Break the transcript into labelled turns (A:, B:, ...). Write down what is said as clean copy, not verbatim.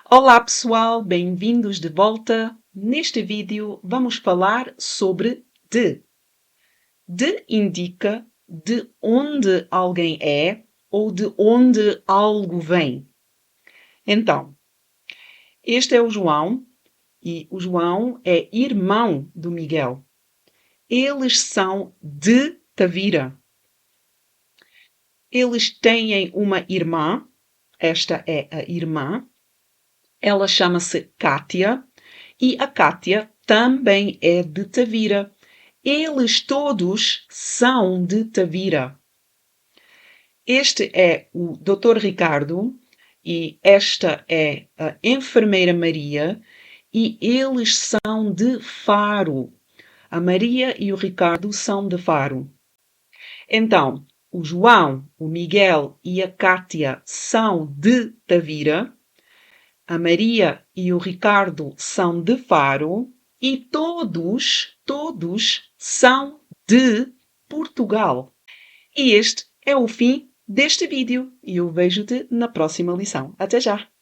A: Olá pessoal, bem-vindos de volta. Neste vídeo vamos falar sobre de. De indica de onde alguém é ou de onde algo vem. Então, este é o João e o João é irmão do Miguel. Eles são de Tavira. Eles têm uma irmã, esta é a irmã. Ela chama-se Kátia e a Kátia também é de Tavira. Eles todos são de Tavira. Este é o Dr. Ricardo e esta é a enfermeira Maria e eles são de Faro. A Maria e o Ricardo são de Faro. Então, o João, o Miguel e a Kátia são de Tavira. A Maria e o Ricardo são de Faro e todos são de Portugal. E este é o fim deste vídeo e eu vejo-te na próxima lição. Até já!